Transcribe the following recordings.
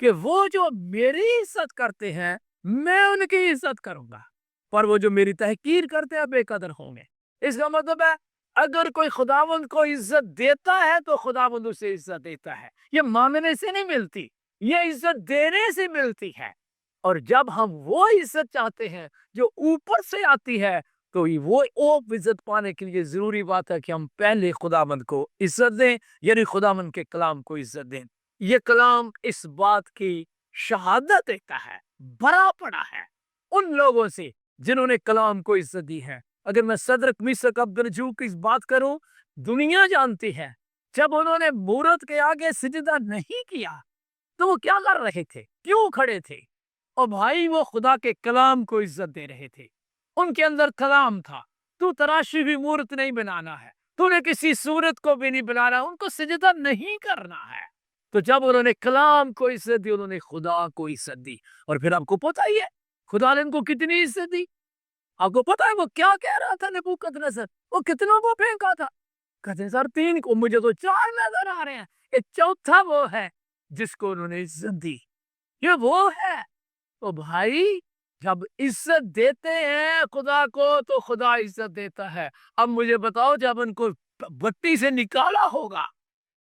کہ وہ جو میری عزت کرتے ہیں میں ان کی عزت کروں گا، پر وہ جو میری تحقیر کرتے ہیں بے قدر ہوں گے۔ اس کا مطلب ہے اگر کوئی خداوند کو عزت دیتا ہے تو خداوند اسے عزت دیتا ہے۔ یہ مانگنے سے نہیں ملتی، یہ عزت دینے سے ملتی ہے۔ اور جب ہم وہ عزت چاہتے ہیں جو اوپر سے آتی ہے تو وہ عزت پانے کے لیے ضروری بات ہے کہ ہم پہلے خداوند کو عزت دیں، یعنی خداوند کے کلام کو عزت دیں۔ یہ کلام اس بات کی شہادت دیتا ہے، بھرا پڑا ہے ان لوگوں سے جنہوں نے کلام کو عزت دی ہے۔ اگر میں صدرک میثاق عبدالنجو کی اس بات کروں، دنیا جانتی ہے جب انہوں نے مورت کے آگے سجدہ نہیں کیا تو وہ کیا کر رہے تھے، کیوں کھڑے تھے؟ اور بھائی وہ خدا کے کلام کو عزت دے رہے تھے، ان کے اندر کلام تھا۔ تو تراشی ہوئی مورت نہیں بنانا ہے، تو نے کسی صورت کو بھی نہیں بنانا، ان کو سجدہ نہیں کرنا ہے۔ تو جب انہوں نے کلام کو عزت دی انہوں نے خدا کو عزت دی۔ اور پھر آپ کو پتہ ہی ہے خدا نے ان کو کتنی عزت دی۔ آپ کو پتہ ہے وہ کیا کہہ رہا تھا نبوکدنصر؟ وہ کتنوں کو پھینکا تھا؟ کہتے ہیں سر 3 کو، مجھے تو 4 نظر آ رہے ہیں، یہ چوتھا وہ ہے جس کو انہوں نے عزت دی۔ یہ وہ ہے۔ تو بھائی جب عزت دیتے ہیں خدا کو تو خدا عزت دیتا ہے۔ اب مجھے بتاؤ جب ان کو بٹی سے نکالا ہوگا،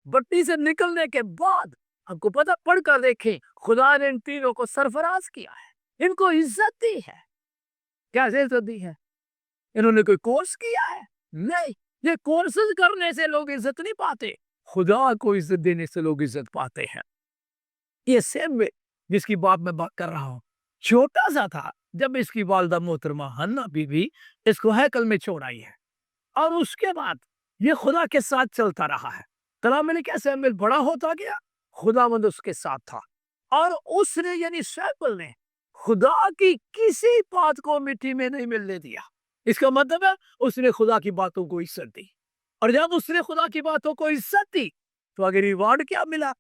بٹی سے نکلنے کے بعد آپ کو پتہ، پڑھ کر دیکھیں، خدا نے ان تینوں کو سرفراز کیا ہے، ان کو عزت دی ہے۔ کیسے عزت دی ہے؟ انہوں نے کوئی کورس کیا ہے؟ نہیں، یہ کورسز کرنے سے لوگ عزت نہیں پاتے، خدا کو عزت دینے سے لوگ عزت پاتے ہیں۔ یہ سیم جس کی بات میں بات کر رہا ہوں چھوٹا سا تھا جب اس کی والدہ محترمہ حنا بی بی اس کو ہیکل میں چھوڑ آئی ہے، اور اس کے بعد یہ خدا کے ساتھ چلتا رہا ہے۔ کلام میں کیسے سیموئیل بڑا ہوتا گیا، خداوند اس کے ساتھ تھا، اور اس نے یعنی سیموئیل نے خدا کی کسی بات کو مٹی میں نہیں ملنے دیا۔ اس کا مطلب ہے اس نے خدا کی باتوں کو عزت دی، اور جب اس نے خدا کی باتوں کو عزت دی تو آگے ریوارڈ کیا ملا؟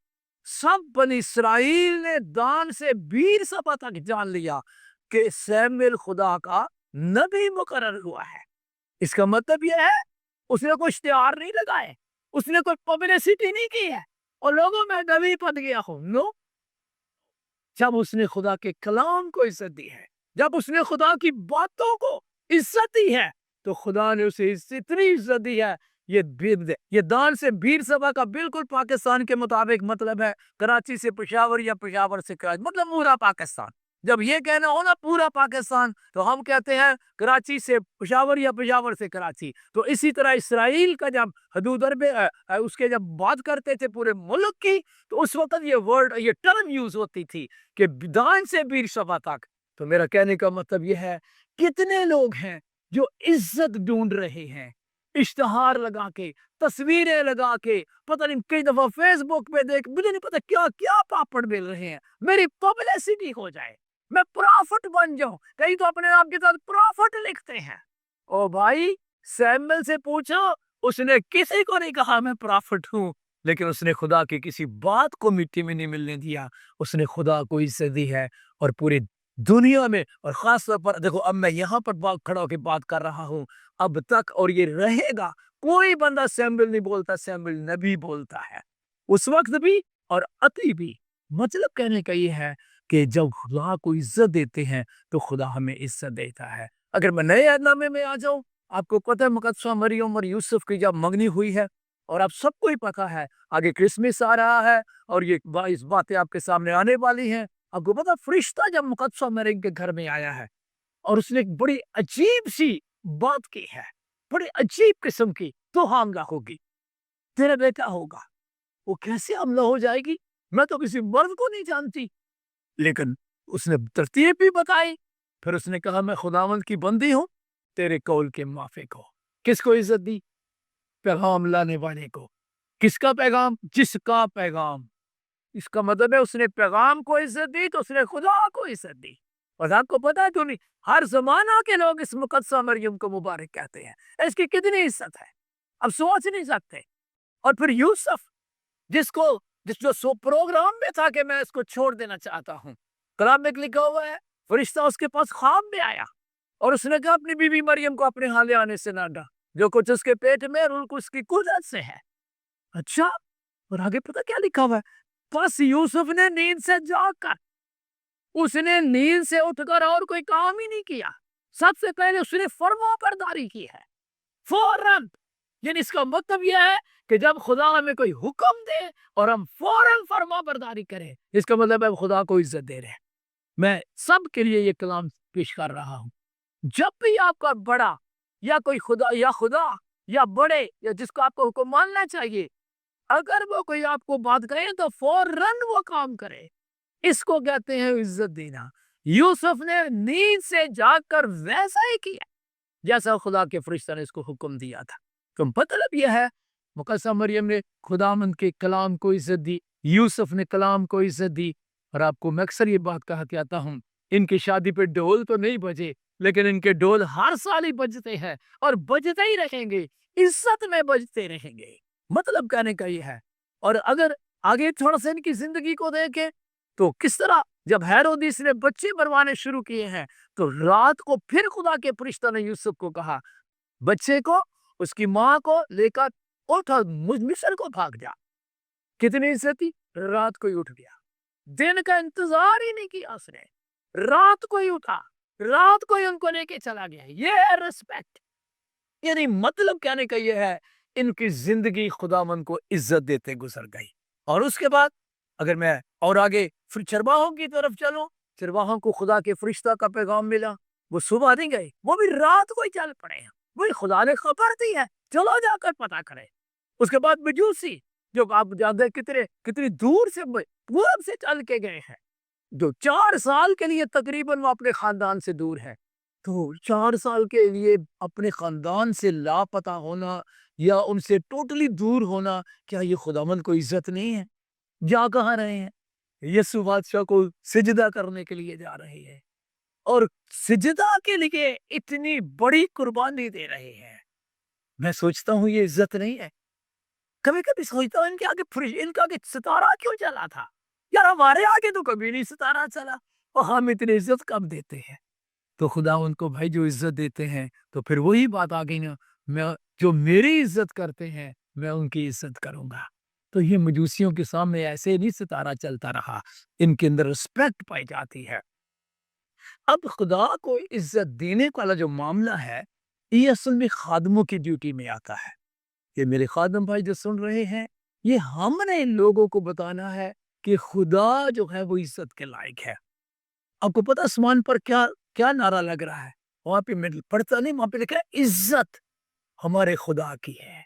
سب بنی اسرائیل نے دان سے بیر سبا تک جان لیا کہ سیموئیل خدا کا نبی مقرر ہوا ہے۔ اس کا مطلب یہ ہے اس نے کوئی اشتہار نہیں لگائے، اس نے کوئی پبلسٹی نہیں کی ہے اور لوگوں میں نبی بن گیا ہوں، نو۔ جب اس نے خدا کے کلام کو عزت دی ہے، جب اس نے خدا کی باتوں کو عزت دی ہے تو خدا نے اسے اتنی عزت دی ہے۔ یہ دان سے بیر سبا کا بالکل پاکستان کے مطابق مطلب ہے کراچی سے پشاور یا پشاور سے کراچی، مطلب پورا پاکستان۔ جب یہ کہنا ہو نا پورا پاکستان تو ہم کہتے ہیں کراچی سے پشاور یا پشاور سے کراچی۔ تو اسی طرح اسرائیل کا جب حدود اس کے جب بات کرتے تھے پورے ملک کی تو اس وقت یہ ٹرم یوز ہوتی تھی کہ دان سے بیر سبا تک۔ تو میرا کہنے کا مطلب یہ ہے کتنے لوگ ہیں جو عزت ڈھونڈ رہے ہیں، اشتہار لگا کے، تصویریں لگا کے، پتہ نہیں کئی دفعہ فیس بک پہ دیکھ، مجھے نہیں پتہ کیا کیا پاپڑ مل رہے ہیں، میری پبلسٹی ہو جائے، میں پرافٹ بن جاؤں۔ کئی تو اپنے آپ کے ساتھ پرافٹ لکھتے ہیں۔ او بھائی سیموئیل سے پوچھو، اس نے کسی کو نہیں کہا میں پرافٹ ہوں، لیکن اس نے خدا کی کسی بات کو مٹی میں نہیں ملنے دیا۔ اس نے خدا کو عزت دی ہے، اور پوری دنیا میں، اور خاص طور پر دیکھو اب میں یہاں پر کھڑا ہو کے بات کر رہا ہوں، اب تک اور یہ رہے گا، کوئی بندہ سیموئیل نہیں بولتا، سیموئیل نبی بولتا ہے، اس وقت بھی اور ابھی بھی۔ مطلب کہنے کا یہ ہے کہ جب خدا کو عزت دیتے ہیں تو خدا ہمیں عزت دیتا ہے۔ اگر میں نئے عہد نامے میں آ جاؤں، آپ کو پتہ ہے مقدسہ مریم اور یوسف کی جب منگنی ہوئی ہے، اور آپ سب کو ہی پتہ ہے آگے کرسمس آ رہا ہے اور یہ 22 باتیں آپ کے سامنے آنے والی ہیں۔ آپ کو پتہ فرشتہ جب مقدسہ مریم کے گھر میں آیا ہے اور اس نے ایک بڑی عجیب سی بات کی ہے، بڑی عجیب قسم کی، تو حاملہ ہوگی، تیرا بیٹا ہوگا۔ وہ کیسے حاملہ ہو جائے گی؟ میں تو کسی مرد کو نہیں جانتی، لیکن اس نے ترتیب بھی بتائی۔ پھر اس نے کہا میں خداوند کی بندی ہوں، تیرے قول کے موافق ہو۔ کس کو عزت دی؟ پیغام لانے والے کو۔ کس کا پیغام؟ جس کا پیغام۔ اس کا مطلب ہے اس نے پیغام کو عزت دی تو اس نے خدا کو عزت دی۔ اور آپ کو پتا ہے تو نہیں، ہر زمانہ کے لوگ اس مقدسہ مریم کو مبارک کہتے ہیں، اس کی کتنی عزت ہے اب سوچ نہیں سکتے۔ اور پھر یوسف جس جو سو پروگرام میں تھا کہ میں اس کو چھوڑ دینا چاہتا ہوں، کلام میں لکھا ہوا ہے فرشتہ اس کے پاس خواب میں آیا اور اس نے کہا اپنی بیوی مریم کو اپنے ہاں لے آنے سے نہ ڈا، جو کچھ اس کے پیٹ میں روح اس کی قدرت سے ہے۔ اچھا، اور آگے پتہ کیا لکھا ہوا ہے؟ بس یوسف نے نیند سے جاگ کر، اس نے نیند سے اٹھ کر اور کوئی کام ہی نہیں کیا، سب سے پہلے اس نے فرما برداری کی ہے فوراً۔ یعنی اس کا مطلب یہ ہے کہ جب خدا ہمیں کوئی حکم دے اور ہم فوراً فرما برداری کریں، اس کا مطلب ہے خدا کو عزت دے رہے ہیں۔ میں سب کے لیے یہ کلام پیش کر رہا ہوں، جب بھی آپ کا بڑا یا کوئی خدا یا بڑے یا جس کو آپ کو حکم ماننا چاہیے، اگر وہ کوئی آپ کو بات کہے تو فوراً وہ کام کرے، اس کو کہتے ہیں عزت دینا۔ یوسف نے نیند سے جاگ کر ویسا ہی کیا جیسا خدا کے فرشتہ نے اس کو حکم دیا تھا۔ تو مطلب یہ ہے مقدسہ مریم نے خداوند کے کلام کو عزت دی، یوسف نے کلام کو عزت دی۔ اور آپ کو میں اکثر یہ بات کہا کہتا ہوں، ان کی شادی پہ ڈھول تو نہیں بجے، لیکن ان کے ڈھول ہر سال ہی بجتے ہیں اور بجتے ہی رہیں گے، عزت میں بجتے رہیں گے۔ مطلب کہنے کا یہ ہے۔ اور اگر آگے تھوڑا سا ان کی زندگی کو دیکھیں تو کس طرح جب ہیرودیس نے بچے مروانے شروع کیے ہیں تو رات کو پھر خدا کے فرشتہ نے یوسف کو کہا بچے کو اس کی ماں کو لے کر اٹھ اور مصر کو بھاگ جا۔ کتنی عزت تھی، رات کو ہی اٹھ گیا، دن کا انتظار ہی نہیں کیا اس نے، رات کو ہی اٹھا، رات کو ہی ان کو لے کے چلا گیا۔ یہ ہے رسپیکٹ۔ یعنی مطلب کہنے کا یہ ہے ان کی زندگی خداوند کو عزت دیتے گزر گئی۔ اور اس کے بعد اگر میں اور آگے پھر چرواہوں کی طرف چلوں، چرواہوں کو خدا کے فرشتہ کا پیغام ملا، وہ صبح نہیں گئے، وہ بھی رات کو ہی چل پڑے ہیں، وہی خدا نے خبر دی ہے، چلو جا کر پتہ کرے۔ اس کے بعد مجوسی جو آپ جانتے ہیں کتنی دور سے پورب سے چل کے گئے ہیں، جو 4 سال کے لیے تقریباً وہ اپنے خاندان سے دور ہے، تو 4 سال کے لیے اپنے خاندان سے لاپتہ ہونا یا ان سے ٹوٹلی دور ہونا، کیا یہ خداوند کو عزت نہیں ہے؟ جا کہاں رہے ہیں؟ یسوع بادشاہ کو سجدہ کرنے کے لیے جا رہے ہیں اور سجدہ کے لیے اتنی بڑی قربانی دے رہے ہیں۔ میں سوچتا ہوں یہ عزت نہیں ہے؟ کبھی کبھی سوچتا ہوں ان کے آگے ستارہ کیوں چلا تھا؟ یار ہمارے آگے تو کبھی نہیں ستارہ چلا، اور ہم اتنی عزت کب دیتے ہیں؟ تو خدا ان کو بھائی جو عزت دیتے ہیں، تو پھر وہی بات آ گئی نا، میں جو میری عزت کرتے ہیں میں ان کی عزت کروں گا۔ تو یہ مجوسیوں کے سامنے ایسے نہیں ستارہ چلتا رہا، ان کے اندر رسپیکٹ پائی جاتی ہے۔ اب خدا کو عزت دینے والا جو معاملہ ہے، یہ اصل میں خادموں کی ڈیوٹی میں آتا ہے۔ یہ میرے خادم بھائی جو سن رہے ہیں، یہ ہم نے ان لوگوں کو بتانا ہے کہ خدا جو ہے وہ عزت کے لائق ہے۔ آپ کو پتہ آسمان پر کیا نعرہ لگ رہا ہے؟ وہاں پہ میں پڑھتا نہیں، وہاں پہ لکھا ہے عزت ہمارے خدا کی ہے۔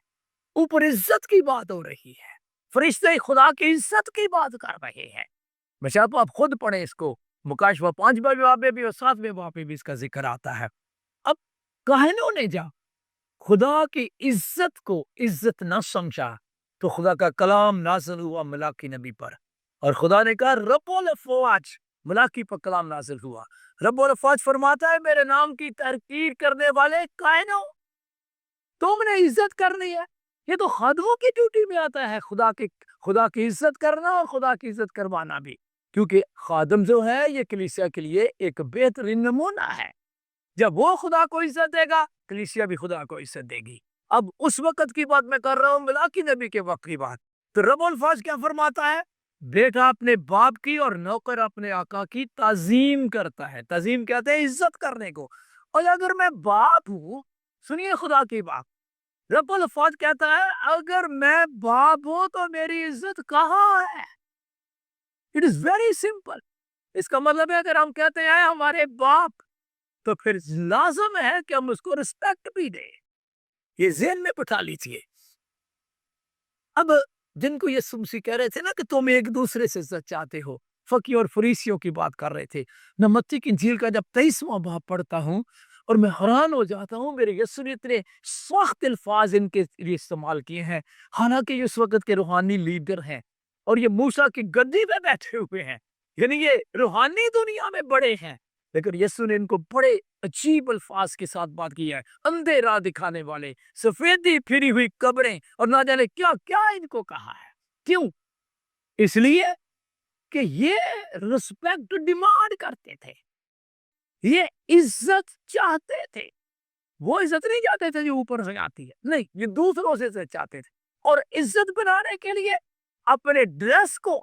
اوپر عزت کی بات ہو رہی ہے، فرشتے خدا کی عزت کی بات کر رہے ہیں۔ میں چاہتا ہوں آپ خود پڑھیں اس کو، مکاشفہ 5 باب میں بھی اور 7 باب میں بھی اس کا ذکر آتا ہے۔ اب کاہنوں نے جا خدا کی عزت کو عزت نہ سمجھا تو خدا کا کلام نازل ہوا ملاکی نبی پر، اور خدا نے کہا رب الافواج، ملاکی پر کلام نازل ہوا۔ رب الافواج فرماتا ہے میرے نام کی تحقیر کرنے والے کائنوں، تم نے عزت کرنی ہے۔ یہ تو خادموں کی ڈیوٹی میں آتا ہے، خدا کی عزت کرنا اور خدا کی عزت کروانا بھی، کیونکہ خادم جو ہے یہ کلیسیا کے لیے ایک بہترین نمونہ ہے۔ جب وہ خدا کو عزت دے گا، کلیسیا بھی خدا کو عزت دے گی۔ اب اس وقت کی بات میں کر رہا ہوں، ملاکی نبی کے وقت کی بات۔ تو رب الفاظ کیا فرماتا ہے؟ بیٹا اپنے باپ کی اور نوکر اپنے آقا کی تعظیم کرتا ہے۔ تعظیم کہتے ہیں عزت کرنے کو۔ اور اگر میں باپ ہوں، سنیے خدا کی بات، رب الفاظ کہتا ہے اگر میں باپ ہوں تو میری عزت کہاں ہے؟ It is very simple. اس کا مطلب ہے اگر ہم کہتے ہیں ہمارے باپ، تو پھر لازم ہے کہ ہم اس کو رسپیکٹ بھی دیں۔ یہ ذہن میں بٹھا لیجیے۔ اب جن کو یسوع مسیح کہہ رہے تھے نا کہ تم ایک دوسرے سے عزت چاہتے ہو، فقیہ اور فریسیوں کی بات کر رہے تھے۔ میں متی کی انجیل کا جب 23واں باب پڑھتا ہوں اور میں حیران ہو جاتا ہوں، میرے یسوع نے اتنے سخت الفاظ ان کے لیے استعمال کیے ہیں، حالانکہ یہ اس وقت کے روحانی لیڈر ہیں اور یہ موسیٰ کی گدی پہ بیٹھے ہوئے ہیں، یعنی یہ روحانی دنیا میں بڑے ہیں، لیکن یسوع نے ان کو بڑے عجیب الفاظ کے ساتھ بات کی ہے۔ اندھے راہ دکھانے والے، سفیدی پھری ہوئی قبریں، اور نہ جانے کیا کیا ان کو کہا ہے۔ کیوں؟ اس لیے کہ یہ رسپیکٹ ڈیمانڈ کرتے تھے، یہ عزت چاہتے تھے۔ وہ عزت نہیں چاہتے تھے جو اوپر سے آتی ہے، نہیں، یہ دوسروں سے عزت چاہتے تھے، اور عزت بنانے کے لیے اپنے ڈریس کو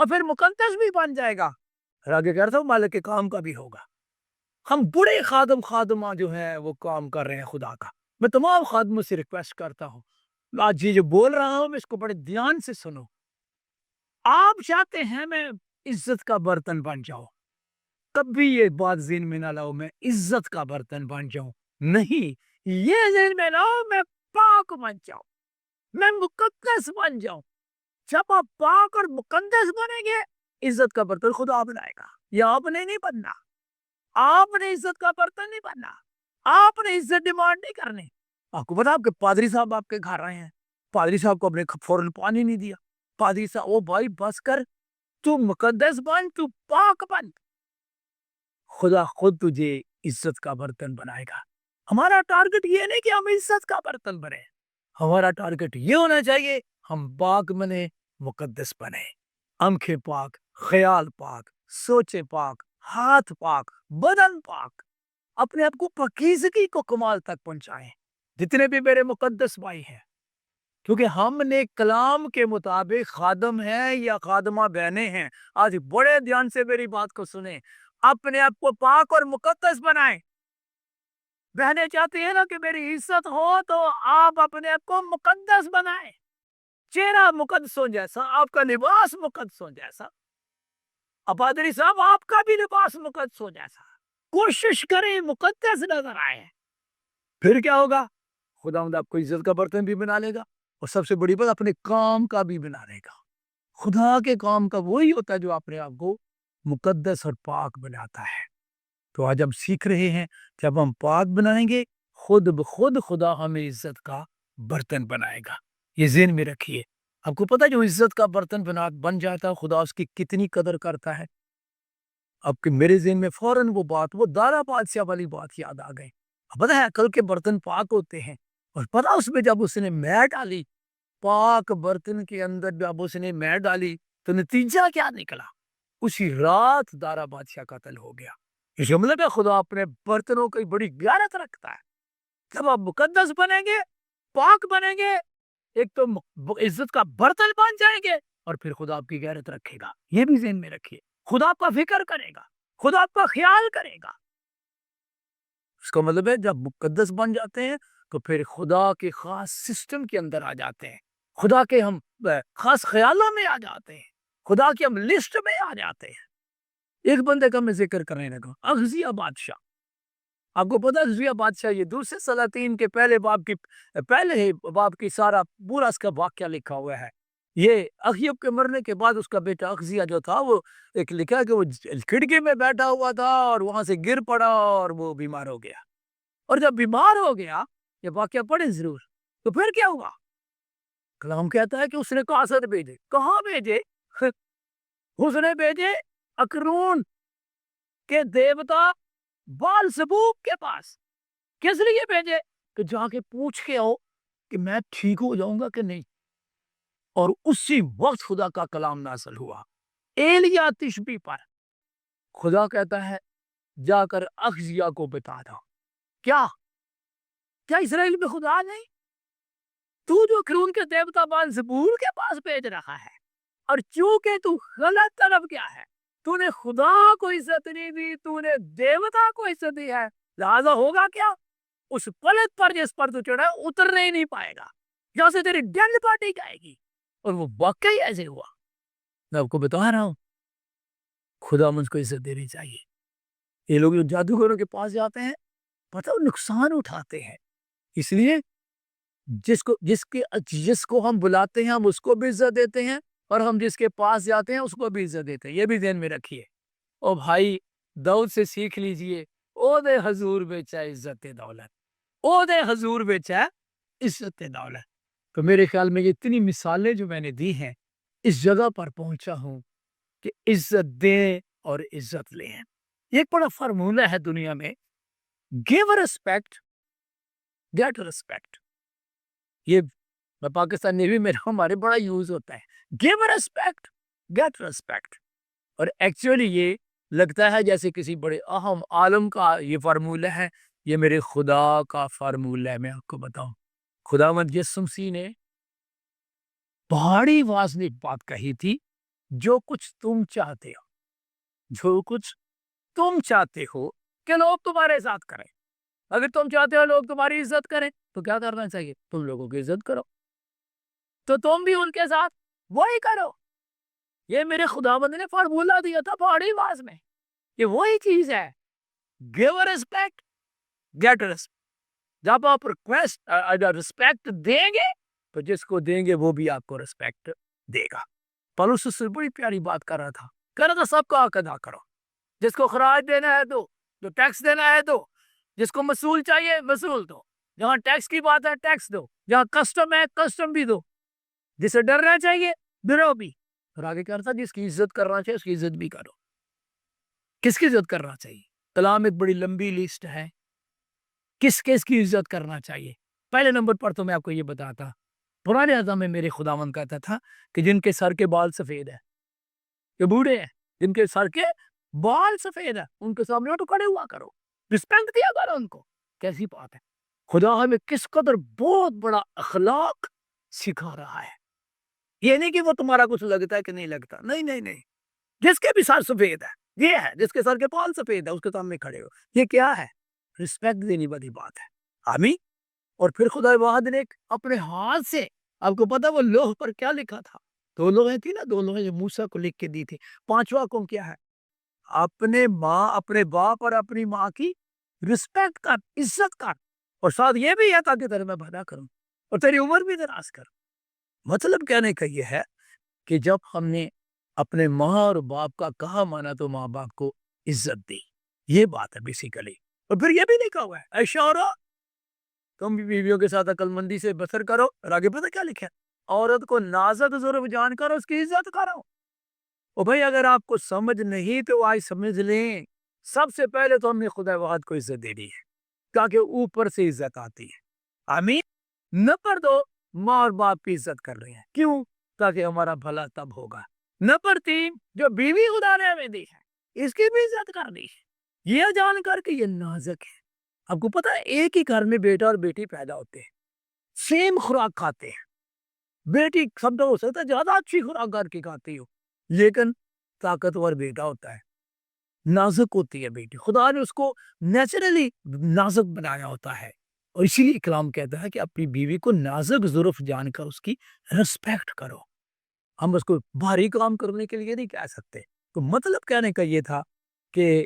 اور پھر مقدس بھی بن جائے گا، اور آگے کہہ رہا تھا مالک کے کام کا بھی ہوگا۔ ہم بڑے خادم خادمہ جو ہیں وہ کام کر رہے ہیں خدا کا۔ میں تمام خادموں سے ریکویسٹ کرتا ہوں، آج یہ جو بول رہا ہوں اس کو بڑے دھیان سے سنو۔ آپ چاہتے ہیں میں عزت کا برتن بن جاؤں، کبھی یہ بات ذہن میں نہ لاؤ میں عزت کا برتن بن جاؤں، نہیں، یہ ذہن میں لاؤ میں پاک بن جاؤں، میں مقدس بن جاؤں۔ جب آپ پاک اور مقدس بنیں گے، عزت کا برتن خدا بنائے گا، یہ آپ نے نہیں بننا۔ آپ نے عزت کا برتن نہیں بننا، آپ نے عزت ڈیمانڈ نہیں کرنی۔ آپ کو پتا آپ کے پادری صاحب آپ کے گھر آئے ہیں، پادری صاحب کو اپنے فوراً پانی نہیں دیا، پادری صاحب او بھائی بس کر، تو مقدس بن، تو پاک بن، خدا خود تجھے عزت کا برتن بنائے گا۔ ہمارا ٹارگٹ یہ نہیں کہ ہم عزت کا برتن بنے، ہمارا ٹارگٹ یہ ہونا چاہیے ہم پاک بنے، مقدس بنے، آنکھیں پاک، خیال پاک، سوچیں پاک، ہاتھ پاک، بدن پاک، اپنے آپ کو پاکیزگی کو کمال تک پہنچائیں، جتنے بھی میرے مقدس بھائی ہیں، کیونکہ ہم نے کلام کے مطابق خادم ہیں یا خادمہ بہنیں ہیں۔ آج بڑے دھیان سے میری بات کو سنیں، اپنے آپ کو پاک اور مقدس بنائیں۔ بہنیں چاہتی ہیں نا کہ میری عزت ہو، تو آپ اپنے آپ کو مقدس بنائیں، چہرہ مقدسوں جیسا، آپ کا لباس مقدسوں جیسا، پادری صاحب آپ کا بھی لباس مقدسوں جیسا، کوشش کریں مقدس نظر آئے، پھر کیا ہوگا؟ خداوند آپ کو عزت کا برتن بھی بنا لے گا، اور سب سے بڑی بات اپنے کام کا بھی بنا لے گا۔ خدا کے کام کا وہی ہوتا ہے جو اپنے آپ کو مقدس اور پاک بناتا ہے۔ تو آج ہم سیکھ رہے ہیں جب ہم پاک بنائیں گے، خود بخود خدا ہمیں عزت کا برتن بنائے گا۔ یہ ذہن میں رکھیے۔ آپ کو پتہ ہے جو عزت کا برتن بن جاتا ہے، خدا اس کی کتنی قدر کرتا ہے۔ اب کہ میرے ذہن میں فوراً وہ دارا بادشاہ والی بات یاد آ گئی۔ پتہ ہے عقل کے برتن پاک ہوتے ہیں، اور پتہ اس میں جب اس نے میں ڈالی، پاک برتن کے اندر جب اس نے میں ڈالی تو نتیجہ کیا نکلا؟ اسی رات دارا بادشاہ قتل ہو گیا۔ اس مطلب ہے خدا اپنے برتنوں کی بڑی غیرت رکھتا ہے۔ جب آپ مقدس بنیں گے، پاک بنیں گے، ایک تو عزت کا برتن بن جائیں گے، اور پھر خدا آپ کی غیرت رکھے گا۔ یہ بھی ذہن میں رکھیے، خدا آپ کا فکر کرے گا، خدا آپ کا خیال کرے گا۔ اس کا مطلب ہے جب مقدس بن جاتے ہیں تو پھر خدا کے خاص سسٹم کے اندر آ جاتے ہیں، خدا کے ہم خاص خیالوں میں آ جاتے ہیں، خدا کی ہم لسٹ میں آ جاتے ہیں۔ ایک بندے کا میں ذکر کرنے لگا، اخزیہ بادشاہ۔ آپ کو پتا اخزیہ بادشاہ یہ دوسرے سلاطین کے پہلے ہی باب کی سارا پورا اس کا واقعہ لکھا ہوا ہے۔ یہ اخیب کے مرنے کے بعد اس کا بیٹا اخزیہ جو تھا، وہ ایک لکھا کہ وہ کھڑکی میں بیٹھا ہوا تھا اور وہاں سے گر پڑا اور وہ بیمار ہو گیا۔ اور جب بیمار ہو گیا، یہ واقعہ پڑھیں ضرور، تو پھر کیا ہوا؟ کلام کہتا ہے کہ اس نے قاصد بھیجے۔ کہاں بھیجے؟ اس نے بھیجے اکرون کے دیوتا بال زبوب کے پاس۔ کس لیے بھیجے؟ کہ جا کے پوچھ کے آؤ کہ میں ٹھیک ہو جاؤں گا کہ نہیں۔ اور اسی وقت خدا کا کلام نازل ہوا ایلیا تشبی پر۔ خدا کہتا ہے جا کر اخزیہ کو بتا دو۔ کیا اسرائیل میں خدا نہیں؟ تو جو کرون کے دیوتا بال زبور کے پاس بھیج رہا ہے، اور چونکہ تو غلط طرف گیا ہے، تو نے خدا کو عزت نہیں دی، تو نے دیوتا کو عزت دی ہے، لہذا ہوگا کیا؟ اس پلت پر جس پر تو چڑھا اترنے ہی نہیں پائے گا، جہاں سے تیری ڈیڈ باڈی جائے گی۔ اور وہ واقعی ایسے ہوا۔ میں آپ کو بتا رہا ہوں خدا مجھ کو عزت دینی چاہیے۔ یہ لوگ جو جادوگروں کے پاس جاتے ہیں، پتہ نقصان اٹھاتے ہیں۔ اس لیے جس کو ہم بلاتے ہیں ہم اس کو بھی عزت دیتے ہیں، اور ہم جس کے پاس جاتے ہیں اس کو بھی عزت دیتے ہیں۔ یہ بھی ذہن میں رکھیے۔ او بھائی داؤد سے سیکھ لیجئے، او دے حضور بیچا عزت دولت، او دے حضور بیچا عزت دولت۔ تو میرے خیال میں یہ اتنی مثالیں جو میں نے دی ہیں، اس جگہ پر پہنچا ہوں کہ عزت دیں اور عزت لیں۔ ایک بڑا فارمولہ ہے دنیا میں، give respect get respect۔ یہ پاکستان نیوی میں ہمارے بڑا یوز ہوتا ہے، give respect get respect۔ اور ایکچولی یہ لگتا ہے جیسے کسی بڑے اہم عالم کا یہ فارمولہ ہے، یہ میرے خدا کا فارمولہ ہے۔ میں آپ کو بتاؤں، خداوند یسوع مسیح نے پہاڑی آواز میں ایک بات کہی تھی جو کچھ تم چاہتے ہو، جو کچھ تم چاہتے ہو کہ لوگ تمہارے ساتھ کریں، اگر تم چاہتے ہو لوگ تمہاری عزت کریں تو کیا کرنا چاہیے؟ تم لوگوں کی عزت کرو، تو تم بھی ان کے ساتھ وہی کرو۔ یہ میرے خداوند نے فارمولا دیا تھا پہاڑی آواز میں، یہ وہی چیز ہے، گیو ریسپیکٹ گیٹ ریسپیکٹ۔ جب آپ ریسپیکٹ دیں گے تو جس کو دیں گے وہ بھی آپ کو ریسپیکٹ دے گا۔ پولس اس سے بڑی پیاری بات کر رہا تھا سب کا حق ادا کرو، جس کو خراج دینا ہے دو، جو ٹیکس دینا ہے دو، جس کو مصول چاہیے مصول دو، جہاں ٹیکس کی بات ہے ٹیکس دو، جہاں کسٹم ہے کسٹم بھی دو، جسے ڈرنا چاہیے ڈرو بھی۔ اور آگے کیا تھا؟ جس کی عزت کرنا چاہیے اس کی عزت بھی کرو۔ کس کی عزت کرنا چاہیے؟ کلام ایک بڑی لمبی لسٹ ہے، کس کس کی عزت کرنا چاہیے۔ پہلے نمبر پر تو میں آپ کو یہ بتاتا، پرانے عہد میں میرے خداوند کہتا تھا کہ جن کے سر کے بال سفید ہیں، جو بوڑھے ہیں، جن کے سر کے بال سفید ہیں، ان کے سامنے تو کھڑے ہوا کرو، رسپیکٹ دیا کرو ان کو۔ کیسی بات ہے! خدا ہمیں کس قدر بہت بڑا اخلاق سکھا رہا ہے۔ یہ نہیں کہ وہ تمہارا کچھ لگتا ہے کہ نہیں لگتا، نہیں نہیں نہیں، جس کے بھی سر سفید ہے، یہ ہے جس کے سر کے بال سفید ہے، اس کے سامنے کھڑے ہو، یہ کیا ہے؟ رسپیکٹ دینے والی بات ہے۔ آمین۔ اور پھر خدا واحد نے اپنے ہاتھ سے، آپ کو پتا وہ لوح پر کیا لکھا تھا؟ دو لوحیں تھی نا، دو لوحیں جو موسیٰ کو لکھ کے دی تھی۔ پانچواں حکم کیا ہے؟ اپنے باپ اور اپنی ماں کی رسپیکٹ کر، عزت کر، اور ساتھ یہ بھی ہے تاکہ تیرے میں بھلا کروں اور تیری عمر بھی دراز کروں۔ مطلب کہنے کا یہ ہے کہ جب ہم نے اپنے ماں اور باپ کا کہا مانا تو ماں باپ کو عزت دی، یہ بات ہے بیسیکلی۔ اور پھر یہ بھی لکھا ہوا ہے، اے شوہرو تم بھی بیویوں کے ساتھ عقل مندی سے بسر کرو، اور آگے پتہ کیا لکھا ہے؟ عورت کو نازک ظرف جان کر اس کی عزت کرو۔ اور بھائی اگر آپ کو سمجھ نہیں تو آج سمجھ لیں، سب سے پہلے تو ہم نے خدا وحد کو عزت دینی ہے، تاکہ اوپر سے عزت آتی ہے۔ آمین۔ نمبر دو، ماں اور باپ کی عزت کر رہے ہیں، کیوں؟ تاکہ ہمارا بھلا تب ہوگا۔ نمبر تین، جو بیوی خدا نے ہمیں دی ہے اس کی بھی عزت کرنی ہے، یہ جان کر کے یہ نازک ہے۔ آپ کو پتا ہے ایک ہی گھر میں بیٹا اور بیٹی پیدا ہوتے ہیں، سیم خوراک کھاتے ہیں، بیٹی سب ہو سکتا ہے زیادہ اچھی خوراک گھر کی کھاتی ہو، لیکن طاقتور بیٹا ہوتا ہے، نازک ہوتی ہے بیٹی، خدا نے اس کو نیچرلی نازک بنایا ہوتا ہے۔ اور اسی لیے کلام کہتا ہے کہ اپنی بیوی کو نازک ظرف جان کر اس کی رسپیکٹ کرو۔ ہم اس کو بھاری کام کرنے کے لیے نہیں کہہ سکتے۔ تو مطلب کہنے کا یہ تھا کہ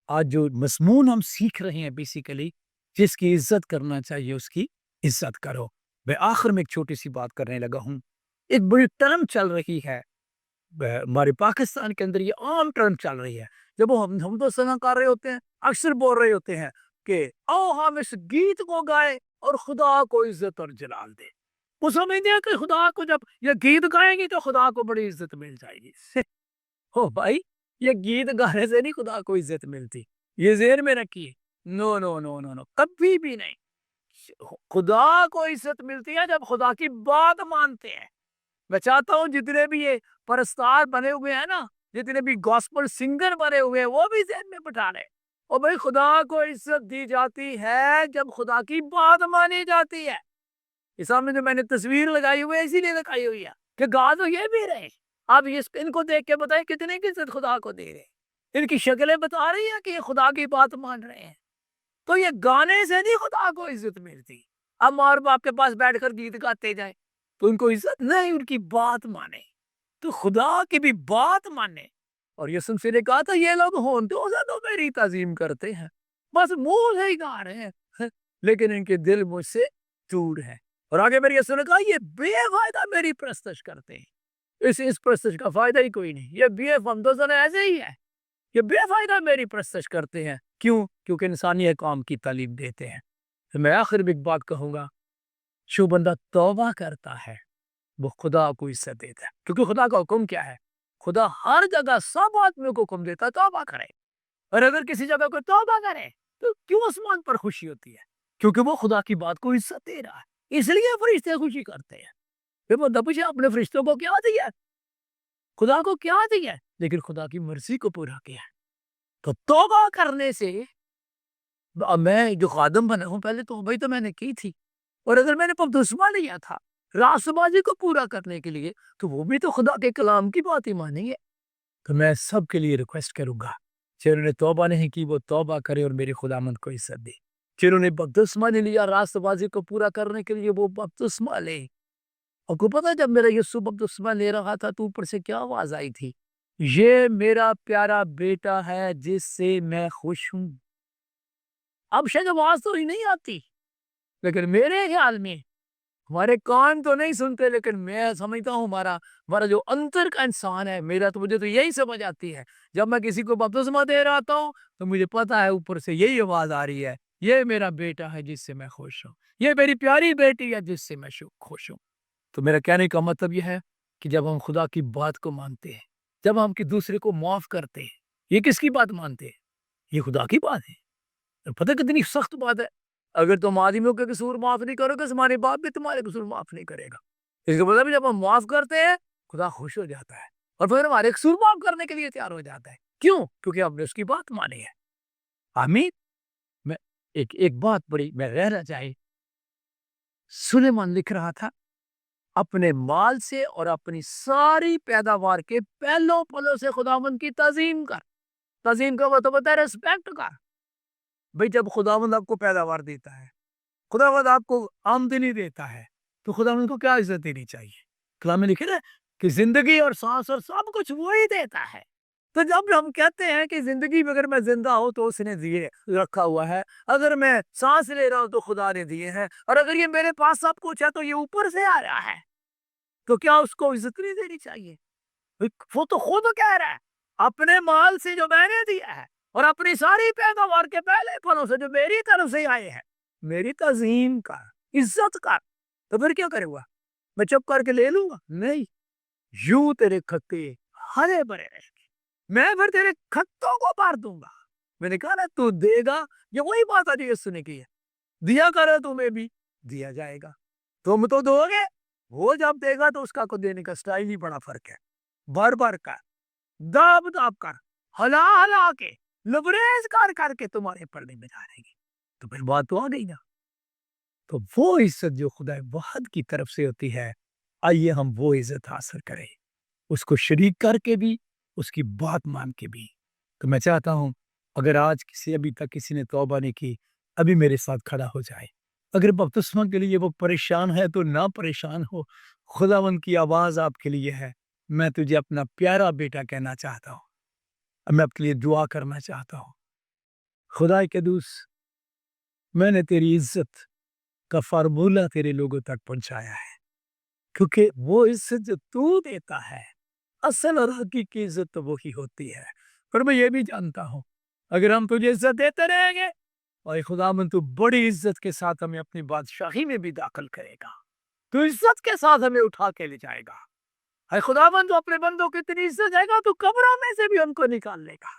آج جو مضمون ہم سیکھ رہے ہیں بیسیکلی، جس کی عزت کرنا چاہیے اس کی عزت کرو۔ میں آخر میں ایک چھوٹی سی بات کرنے لگا ہوں، ایک بڑی ٹرم چل رہی ہے ہمارے پاکستان کے اندر، یہ عام ٹرم چل رہی ہے، جب ہم تو سنا کر رہے ہوتے ہیں، اکثر بول رہے ہوتے ہیں کہ او ہم اس گیت کو گائے اور خدا کو عزت اور جلال دے۔ وہ سمجھتے ہیں کہ خدا کو جب یہ گیت گائیں گے تو خدا کو بڑی عزت مل جائے گی۔ ہو بھائی، یہ گیت گانے سے نہیں خدا کو عزت ملتی، یہ ذہن میں رکھیے۔ نو نو نو نو نو، کبھی بھی نہیں۔ خدا کو عزت ملتی ہے جب خدا کی بات مانتے ہیں۔ میں چاہتا ہوں جتنے بھی یہ پرستار بنے ہوئے ہیں نا، جتنے بھی گاسپل سنگر بنے ہوئے ہیں، وہ بھی ذہن میں بٹھا لیں۔ اور بھائی خدا کو عزت دی جاتی ہے جب خدا کی بات مانی جاتی ہے۔ یہ سامنے جو میں نے تصویر لگائی ہوئی ہے اسی لیے لگائی ہوئی ہے کہ گا تو یہ بھی رہے۔ آپ ان کو دیکھ کے بتائیں کتنے کی عزت خدا کو دے رہے ہیں، ان کی شکلیں بتا رہی ہیں کہ یہ خدا کی بات مان رہے ہیں۔ تو یہ گانے سے نہیں خدا کو عزت ملتی۔ اب ماں باپ کے پاس بیٹھ کر گیت گاتے جائیں تو ان کو عزت نہیں، ان کی بات مانے، تو خدا کی بھی بات مانے۔ اور یسوع سے نے کہا تھا یہ لوگ ہونٹوں سے تو میری تعظیم کرتے ہیں، بس منہ سے ہی گا رہے ہیں، لیکن ان کے دل مجھ سے دور ہے۔ اور آگے میری یسوع نے کہا یہ بے فائدہ میری پرستش کرتے ہیں، اس پرستش کا فائدہ ہی کوئی نہیں، یہ بے فمدوزن ایسے ہی ہے، یہ بے فائدہ میری پرستش کرتے ہیں۔ کیوں؟ کیونکہ انسانی کام کی تعلیم دیتے ہیں۔ تو میں آخر میں ایک بات کہوں گا، جو بندہ توبہ کرتا ہے وہ خدا کو عزت دیتا ہے، کیونکہ خدا کا حکم کیا ہے؟ خدا ہر جگہ سب آدمیوں کو حکم دیتا ہے توبہ کرے، اور اگر کسی جگہ کو توبہ کرے تو کیوں آسمان پر خوشی ہوتی ہے؟ کیونکہ وہ خدا کی بات کو عزت دے رہا ہے، اس لیے فرشتے خوشی کرتے ہیں۔ پھر بندہ پوچھے اپنے فرشتوں کو کیا دیا؟ خدا کو کیا دیا؟ لیکن خدا کی مرضی کو پورا کیا ہے۔ تو توبہ کرنے سے، میں جو خادم بنا ہوں پہلے توبہ ہی تو میں نے کی تھی، اور اگر میں نے بپتسمہ لیا تھا راست بازی کو پورا کرنے کے لیے، تو وہ بھی تو خدا کے کلام کی بات ہی مانیں گے۔ تو میں سب کے لیے ریکویسٹ کروں گا، جنہوں نے توبہ نہیں کی وہ توبہ کرے اور میرے خداوند کو عزت دے۔ جنہوں نے بپتسمہ نہیں لیا راست بازی کو پورا کرنے کے لیے وہ بپتسمہ لے۔ آپ کو پتا جب میرا یسوع بپتسمہ لے رہا تھا تو اوپر سے کیا آواز آئی تھی؟ یہ میرا پیارا بیٹا ہے جس سے میں خوش ہوں۔ اب شاید آواز تو ہی نہیں آتی، لیکن میرے خیال میں ہمارے کان تو نہیں سنتے، لیکن میں سمجھتا ہوں ہمارا جو انتر کا انسان ہے، مجھے تو یہی سمجھ آتی ہے۔ جب میں کسی کو بپتسمہ دے رہا ہوں تو مجھے پتا ہے اوپر سے یہی آواز آ رہی ہے، یہ میرا بیٹا ہے جس سے میں خوش ہوں، یہ میری پیاری بیٹی ہے جس سے میں خوش ہوں۔ تو میرا کہنے کا مطلب یہ ہے کہ جب ہم خدا کی بات کو مانتے ہیں، جب ہم دوسرے کو معاف کرتے ہیں، یہ کس کی بات مانتے ہیں؟ یہ خدا کی بات ہے۔ پتہ کتنی سخت بات ہے، اگر تم آدمیوں کے قصور معاف نہیں کرو گے، تمہارے باپ بھی تمہارے قصور معاف نہیں کرے گا۔ اس کا مطلب جب ہم معاف کرتے ہیں خدا خوش ہو جاتا ہے اور پھر ہمارے قصور معاف کرنے کے لیے تیار ہو جاتا ہے۔ کیوں؟ کیونکہ ہم نے اس کی بات مانی ہے۔ آمین۔ میں ایک بات بڑی میں رہنا چاہیے، سلیمان لکھ رہا تھا اپنے مال سے اور اپنی ساری پیداوار کے پہلوں پلوں سے خداوند کی تعظیم کر۔ تعظیم کا مطلب ہوتا ہے ریسپیکٹ کر۔ بھئی جب خداوند آپ کو پیداوار دیتا ہے، خداوند آپ کو آمدنی دیتا ہے، تو خداوند کو کیا عزت دینی چاہیے؟ کلام میں لکھا ہے کہ زندگی اور سانس اور سب کچھ وہی دیتا ہے۔ تو جب ہم کہتے ہیں کہ زندگی میں اگر میں زندہ ہوں تو اس نے دیے رکھا ہوا ہے، اگر میں سانس لے رہا ہوں تو خدا نے دیے ہیں، اور اگر یہ میرے پاس سب کچھ ہے تو یہ اوپر سے آ رہا ہے، تو کیا اس کو عزت نہیں دینی چاہیے؟ وہ تو خود کہہ رہا ہے اپنے مال سے جو میں نے دیا ہے اور اپنی ساری پیداوار کے پہلے پھلوں سے جو میری طرف سے آئے ہیں، میری تعظیم کر، عزت کر۔ تو پھر کیا کرے گا؟ میں چپ کر کے لے لوں گا؟ نہیں، یوں تیرے کھتے ہرے بھرے رہیں گے، میں پھر تیرے کھتوں کو بھر دوں گا۔ میں نے کہا نا تو دے گا، یہ وہی بات ہے جو یسوع نے کی ہے، دیا کرے تمہیں بھی دیا جائے گا۔ تم تو دو گے، وہ جب دے گا تو اس کا کو دینے کا سٹائل ہی بڑا فرق ہے۔ بھر بھر کر، داب داب کر، ہلا ہلا کے، لبریز کر کے تمہارے پردے میں جا رہے گی۔ تو پھر بات تو آ گئی نا۔ تو وہ عزت جو خدا وحد کی طرف سے ہوتی ہے، آئیے ہم وہ عزت حاصل کریں، اس کو شریک کر کے بھی، اس کی بات مان کے بھی۔ تو میں چاہتا ہوں اگر آج ابھی تک کسی نے توبہ نہیں کی، ابھی میرے ساتھ کھڑا ہو جائے۔ اگر بپتسمہ کے لیے وہ پریشان ہے تو نہ پریشان ہو، خداوند کی آواز آپ کے لیے ہے۔ میں تجھے اپنا پیارا بیٹا کہنا چاہتا ہوں، میں آپ کے لیے دعا کرنا چاہتا ہوں۔ خدا کے دوست، میں نے تیری عزت کا فارمولہ تیرے لوگوں تک پہنچایا ہے، کیونکہ وہ عزت جو تو دیتا ہے، اصل اور حقیقی عزت تو وہی ہوتی ہے۔ پر میں یہ بھی جانتا ہوں اگر ہم تجھے عزت دیتے رہیں گے، اور خداوند تو بڑی عزت کے ساتھ ہمیں اپنی بادشاہی میں بھی داخل کرے گا، تو عزت کے ساتھ ہمیں اٹھا کے لے جائے گا۔ اے خداوند تو اپنے بندوں کو اتنی عزت دے گا تو قبروں میں سے بھی ان کو نکال لے گا۔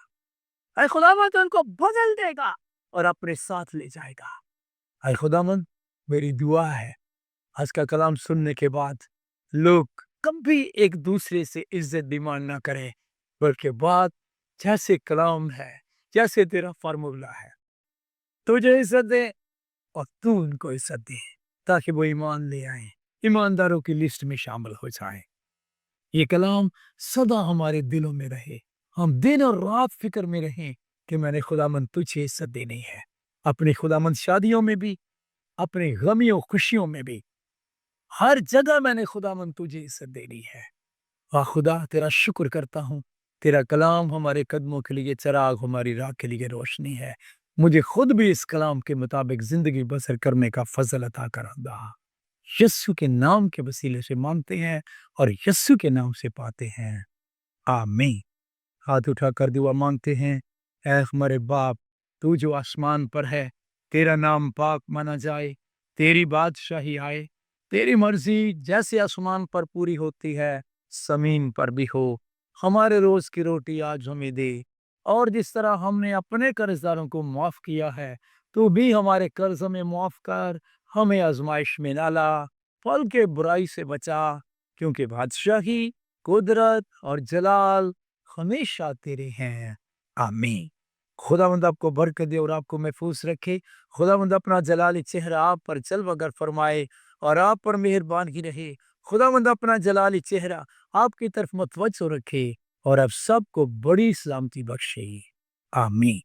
اے خداوند تو ان کو بدل دے گا اور اپنے ساتھ لے جائے گا۔ اے خداوند، میری دعا ہے آج کا کلام سننے کے بعد لوگ کبھی ایک دوسرے سے عزت ڈیمانڈ نہ کریں، بلکہ بات جیسے کلام ہے، جیسے تیرا فارمولہ ہے، تجھے عزت دے اور تو ان کو عزت دے، تاکہ وہ ایمان لے آئیں، ایمانداروں کی لسٹ میں شامل ہو جائیں۔ یہ کلام سدا ہمارے دلوں میں رہے، ہم دن اور رات فکر میں رہیں کہ میں نے خداوند تجھے عزت دینی ہے، اپنی خداوند شادیوں میں بھی، اپنے غمیوں خوشیوں میں بھی، ہر جگہ میں نے خداوند تجھے عزت دینی ہے۔ خدا تیرا شکر کرتا ہوں، تیرا کلام ہمارے قدموں کے لیے چراغ، ہماری راہ کے لیے روشنی ہے۔ مجھے خود بھی اس کلام کے مطابق زندگی بسر کرنے کا فضل عطا کر دیا۔ یسوع کے نام کے وسیلے سے مانگتے ہیں اور یسوع کے نام سے پاتے ہیں، آمین۔ ہاتھ اٹھا کر دعا مانگتے ہیں۔ اے ہمارے باپ، تو جو آسمان پر ہے، تیرا نام پاک مانا جائے، تیری بادشاہی آئے، تیری مرضی جیسے آسمان پر پوری ہوتی ہے زمین پر بھی ہو۔ ہمارے روز کی روٹی آج ہمیں دے، اور جس طرح ہم نے اپنے قرض داروں کو معاف کیا ہے، تو بھی ہمارے قرض ہمیں معاف کر، ہمیں آزمائش میں نہ لا، پل کے برائی سے بچا، کیونکہ بادشاہی، قدرت اور جلال ہمیشہ تیرے ہیں، آمین۔ خداوند آپ کو برکت دے اور آپ کو محفوظ رکھے۔ خداوند اپنا جلالی چہرہ آپ پر جلوہ گر فرمائے اور آپ پر مہربان ہی رہے۔ خداوند اپنا جلالی چہرہ آپ کی طرف متوجہ رکھے اور آپ سب کو بڑی سلامتی بخشے۔ آمین۔